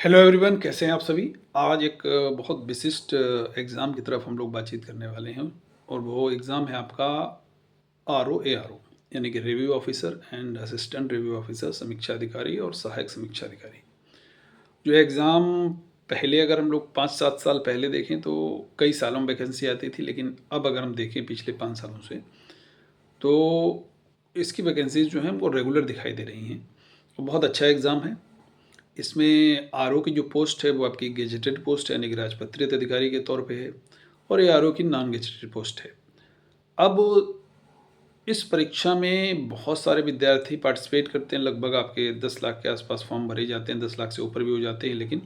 Hello everyone, कैसे हैं आप सभी। आज एक बहुत विशिष्ट एग्ज़ाम की तरफ हम लोग बातचीत करने वाले हैं और वो एग्ज़ाम है आपका RO ARO यानी कि review officer and assistant review officer, समीक्षा अधिकारी और सहायक समीक्षा अधिकारी। जो एग्ज़ाम पहले अगर हम लोग 5-7 साल पहले देखें तो कई सालों में वैकेंसी आती थी, लेकिन अब अगर हम देखें पिछले 5 सालों से तो इसकी वैकेंसीज जो हैं वो रेगुलर दिखाई दे रही हैं। तो बहुत अच्छा एग्ज़ाम है। इसमें आरओ की जो पोस्ट है वो आपकी गेजेटेड पोस्ट है, यानी कि राजपत्रित अधिकारी के तौर पे है, और ये आरओ की नॉन गेजेटेड पोस्ट है। अब इस परीक्षा में बहुत सारे विद्यार्थी पार्टिसिपेट करते हैं। लगभग आपके 10 लाख के आसपास फॉर्म भरे जाते हैं, 10 लाख से ऊपर भी हो जाते हैं, लेकिन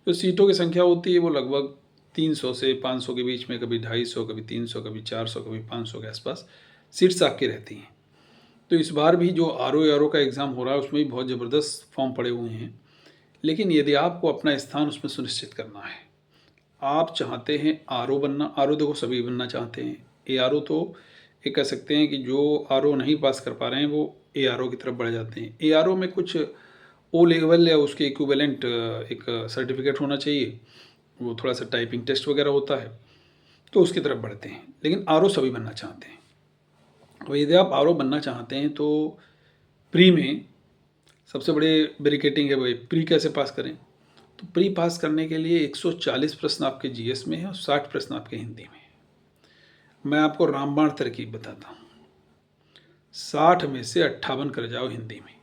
जो सीटों की संख्या होती है वो लगभग 300 से 500 के बीच में, कभी 250, कभी 300, कभी 400, कभी 500 के आसपास सीट्स आपकी रहती हैं। तो इस बार भी जो RO ARO का एग्ज़ाम हो रहा है उसमें भी बहुत ज़बरदस्त फॉर्म पड़े हुए हैं। लेकिन यदि आपको अपना स्थान उसमें सुनिश्चित करना है, आप चाहते हैं आरओ बनना। आरओ देखो सभी बनना चाहते हैं। ARO तो ये कह सकते हैं कि जो आरओ नहीं पास कर पा रहे हैं वो ARO की तरफ बढ़ जाते हैं। ARO में कुछ ओ लेवल या उसके इक्विवेलेंट एक सर्टिफिकेट होना चाहिए, वो थोड़ा सा टाइपिंग टेस्ट वगैरह होता है, तो उसकी तरफ बढ़ते हैं। लेकिन आरओ सभी बनना चाहते हैं। तो यदि आप आरओ बनना चाहते हैं तो प्री में सबसे बड़े बैरिकेटिंग है भाई, प्री कैसे पास करें। तो प्री पास करने के लिए 140 प्रश्न आपके जीएस में है और 60 प्रश्न आपके हिंदी में है। मैं आपको रामबाण तरकीब बताता हूँ। 60 में से 58 कर जाओ हिंदी में।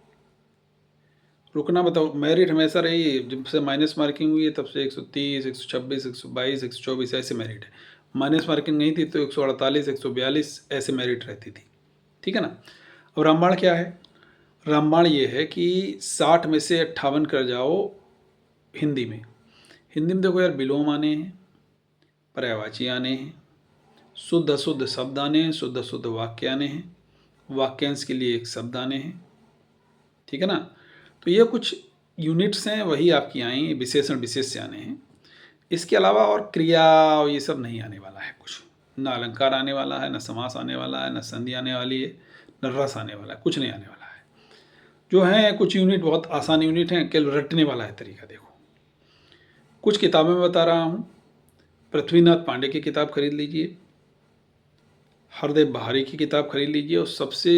रुकना बताओ, मेरिट हमेशा रही है, जब से माइनस मार्किंग हुई है तब से 130, 126, 122, 124 ऐसे मेरिट है। माइनस मार्किंग नहीं थी तो 148, 142 ऐसे मेरिट रहती थी। ठीक है ना। अब रामबाण क्या है। रामबाण ये है कि 60 में से 58 कर जाओ हिंदी में। हिंदी में देखो यार, विलोम आने हैं, पर्यायवाची आने हैं, शुद्ध अशुद्ध शब्द आने हैं, शुद्ध अशुद्ध वाक्य आने हैं, वाक्यांश के लिए एक शब्द आने हैं। ठीक है ना। तो ये कुछ यूनिट्स हैं, वही आपकी आई, विशेषण विशेष से आने हैं। इसके अलावा और क्रिया और ये सब नहीं आने वाला है कुछ। ना अलंकार आने वाला है, ना समास आने वाला है, ना संधि आने वाली है, न रस आने वाला है, कुछ नहीं आने वाला है। जो है कुछ यूनिट बहुत आसान यूनिट हैं, केवल रटने वाला है तरीका। देखो कुछ किताबें मैं बता रहा हूँ। पृथ्वीनाथ पांडे की किताब खरीद लीजिए, हरदेव बहारी की किताब खरीद लीजिए, और सबसे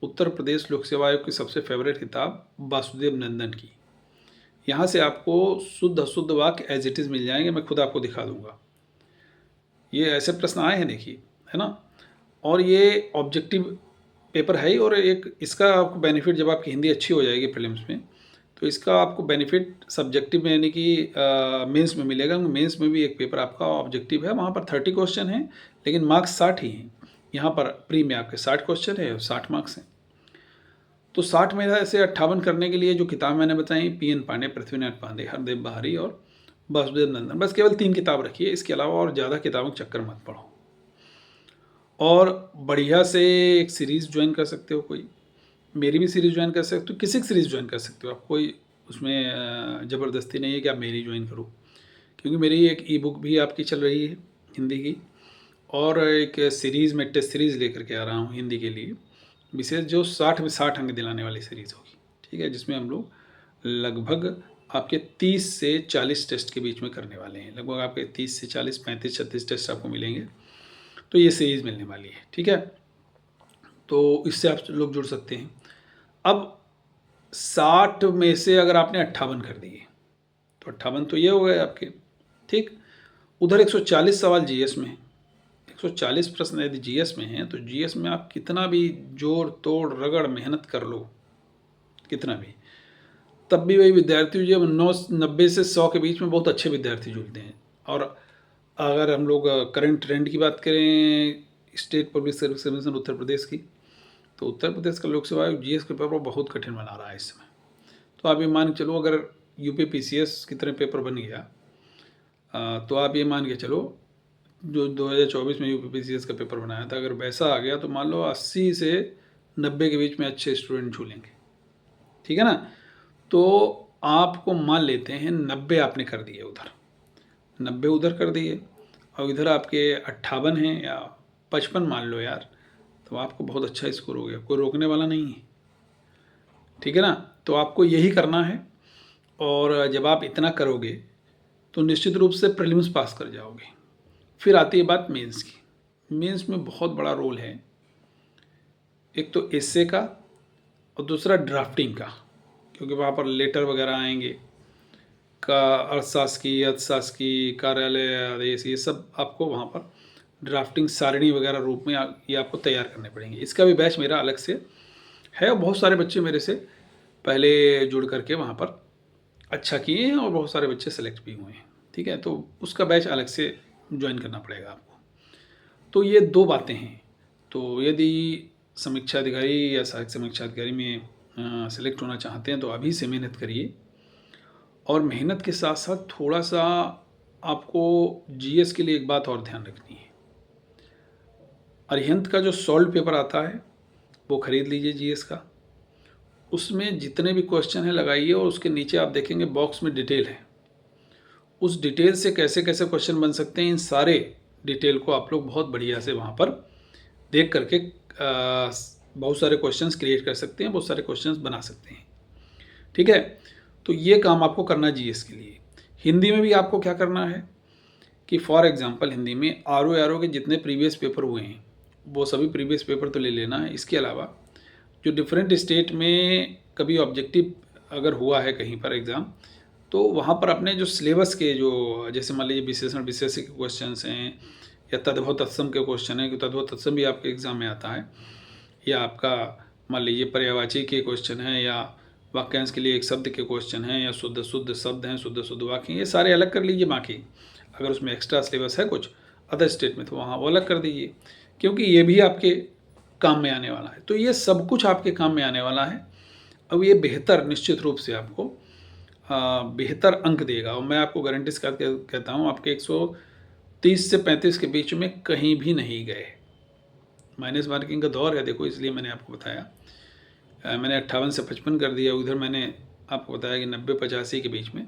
उत्तर प्रदेश लोक सेवा आयोग की सबसे फेवरेट किताब वासुदेव नंदन की। यहाँ से आपको शुद्ध अशुद्ध वाक्य एज इट इज़ मिल जाएंगे, मैं खुद आपको दिखा दूंगा। ये ऐसे प्रश्न आए हैं देखिए, है ना। और ये ऑब्जेक्टिव पेपर है ही, और एक इसका आपको बेनिफिट जब आपकी हिंदी अच्छी हो जाएगी प्रीलिम्स में, तो इसका आपको बेनिफिट सब्जेक्टिव में यानी कि मेंस में मिलेगा। मेंस में भी एक पेपर आपका ऑब्जेक्टिव है, वहाँ पर 30 क्वेश्चन हैं, लेकिन मार्क्स 60 ही हैं। यहाँ पर प्री में आपके 60 क्वेश्चन है और 60 मार्क्स हैं। तो 60 में से 58 करने के लिए जो किताब मैंने बताई, PN पांडे, पृथ्वीनाथ पांडे, हरदेव बहारी और वासुदेव नंदन, बस केवल 3 किताब रखिए। इसके अलावा और ज़्यादा किताबों के चक्कर मत पढ़ो। और बढ़िया से एक सीरीज़ ज्वाइन कर सकते हो, कोई मेरी भी सीरीज़ ज्वाइन कर सकते हो, किसी की सीरीज़ ज्वाइन कर सकते हो आप। कोई उसमें ज़बरदस्ती नहीं है कि आप मेरी ज्वाइन करो, क्योंकि मेरी एक ई बुक भी आपकी चल रही है हिंदी की, और एक सीरीज़ में टेस्ट सीरीज़ लेकर के आ रहा हूँ हिंदी के लिए विशेष, जो 60 में 60 अंक दिलाने वाली सीरीज़ होगी। ठीक है, जिसमें हम लोग लगभग आपके 30 से 40 टेस्ट के बीच में करने वाले हैं। लगभग आपके 30 से 40, 35, 36 टेस्ट आपको मिलेंगे। तो ये सीरीज़ मिलने वाली है। ठीक है, तो इससे आप लोग जुड़ सकते हैं। अब 60 में से अगर आपने 58 कर दिए तो 58 तो ये हो गए आपके। ठीक, उधर 140 सवाल जीएस में है। 140 प्रश्न यदि जीएस में हैं तो जीएस में आप कितना भी जोड़ तोड़ रगड़ मेहनत कर लो, कितना भी, तब भी वही विद्यार्थी जो 90 से 100 के बीच में बहुत अच्छे विद्यार्थी जुड़ते हैं। और अगर हम लोग करंट ट्रेंड की बात करें state public service commission Uttar Pradesh की, तो उत्तर प्रदेश का लोक सेवा आयोग जीएस के पेपर बहुत कठिन बना रहा है इस समय। तो आप ये मान के चलो, अगर यूपी पीसीएस की तरह पेपर बन गया, तो आप ये मान के चलो जो 2024 में यूपी पीसीएस का पेपर बनाया था, अगर वैसा आ गया तो मान लो 80 से 90 के बीच में अच्छे स्टूडेंट झूलेंगे। ठीक है ना। तो आपको मान लेते हैं 90 आपने कर दिए उधर, 90 उधर कर दिए, और इधर आपके 58 हैं या 55 मान लो यार, तो आपको बहुत अच्छा स्कोर हो गया, कोई रोकने वाला नहीं है। ठीक है ना। तो आपको यही करना है। और जब आप इतना करोगे तो निश्चित रूप से प्रीलिम्स पास कर जाओगे। फिर आती है बात मेंस की। मेंस में बहुत बड़ा रोल है, एक तो एस्से का और दूसरा ड्राफ्टिंग का, क्योंकि वहाँ पर लेटर वगैरह आएंगे का अर्थशास्त्री, कार्यालय आदेश, ये सब आपको वहाँ पर ड्राफ्टिंग सारणी वगैरह रूप में ये आपको तैयार करने पड़ेंगे। इसका भी बैच मेरा अलग से है और बहुत सारे बच्चे मेरे से पहले जुड़ करके वहाँ पर अच्छा किए हैं और बहुत सारे बच्चे सेलेक्ट भी हुए हैं। ठीक है, तो उसका बैच अलग से ज्वाइन करना पड़ेगा आपको। तो ये दो बातें हैं। तो यदि समीक्षा अधिकारी या सहायक समीक्षा अधिकारी में सेलेक्ट होना चाहते हैं तो अभी से मेहनत करिए, और मेहनत के साथ साथ थोड़ा सा आपको जीएस के लिए एक बात और ध्यान रखनी है। अरिहंत का जो सॉल्व पेपर आता है वो ख़रीद लीजिए जीएस का। उसमें जितने भी क्वेश्चन हैं लगाइए और उसके नीचे आप देखेंगे बॉक्स में डिटेल है। उस डिटेल से कैसे कैसे क्वेश्चन बन सकते हैं, इन सारे डिटेल को आप लोग बहुत बढ़िया से वहाँ पर देख करके बहुत सारे क्वेश्चंस क्रिएट कर सकते हैं, बहुत सारे क्वेश्चंस बना सकते हैं। ठीक है, तो ये काम आपको करना है जीएस के लिए। हिंदी में भी आपको क्या करना है कि फॉर एग्जांपल हिंदी में आरओ के जितने प्रीवियस पेपर हुए हैं वो सभी प्रीवियस पेपर तो ले लेना है। इसके अलावा जो डिफरेंट स्टेट में कभी ऑब्जेक्टिव अगर हुआ है कहीं पर एग्ज़ाम, तो वहाँ पर अपने जो सिलेबस के जो जैसे मान लीजिए विशेषण विशेष के क्वेश्चन हैं या तद्भव तत्सम के क्वेश्चन हैं, कि तद्भव तत्सम भी आपके एग्ज़ाम में आता है, या आपका मान लीजिए पर्यायवाची के क्वेश्चन हैं, या वाक्यांश के लिए एक शब्द के क्वेश्चन हैं, या शुद्ध शुद्ध शब्द हैं, शुद्ध शुद्ध वाक्य, ये सारे अलग कर लीजिए। बाकी अगर उसमें एक्स्ट्रा सिलेबस है कुछ अदर स्टेट में तो वहाँ वो अलग कर दीजिए, क्योंकि ये भी आपके काम में आने वाला है। तो ये सब कुछ आपके काम में आने वाला है। अब ये बेहतर निश्चित रूप से आपको बेहतर अंक देगा, और मैं आपको गारंटी के साथ कहता हूँ आपके 130 से 35 के बीच में कहीं भी नहीं गए। माइनस मार्किंग का दौर है देखो, इसलिए मैंने आपको बताया। मैंने 58 से 55 कर दिया, उधर मैंने आपको बताया कि 90-85 के बीच में।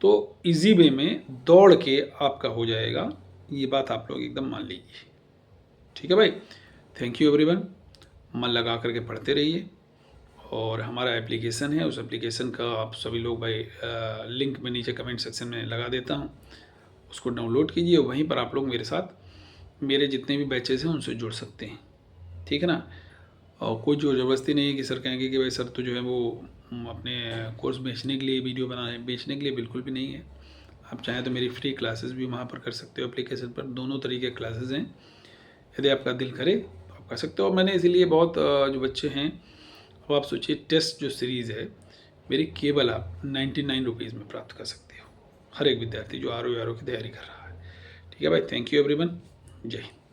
तो इजी वे में दौड़ के आपका हो जाएगा, ये बात आप लोग एकदम मान लीजिए। ठीक है भाई, थैंक यू एवरीवन। मन लगा करके पढ़ते रहिए, और हमारा एप्लीकेशन है, उस एप्लीकेशन का आप सभी लोग भाई लिंक में नीचे कमेंट सेक्शन में लगा देता हूँ, उसको डाउनलोड कीजिए। वहीं पर आप लोग मेरे साथ मेरे जितने भी बैचेस हैं उनसे जुड़ सकते हैं। ठीक है ना, और कोई जो ज़बरदस्ती नहीं है कि सर कहेंगे कि भाई सर तो जो है वो अपने कोर्स बेचने के लिए वीडियो बनाए, बेचने के लिए बिल्कुल भी नहीं है। आप चाहें तो मेरी फ्री क्लासेस भी वहाँ पर कर सकते हो एप्लीकेशन पर, दोनों तरीके क्लासेस हैं। यदि आपका दिल करे तो आप कर सकते हो। और मैंने इसीलिए बहुत जो बच्चे हैं, अब आप सोचिए टेस्ट जो सीरीज़ है मेरी केवल आप 99 रुपीज़ में प्राप्त कर सकते हो, हर एक विद्यार्थी जो आर ओ की तैयारी कर रहा है। ठीक है भाई, थैंक यू एवरीवन, जय हिंद।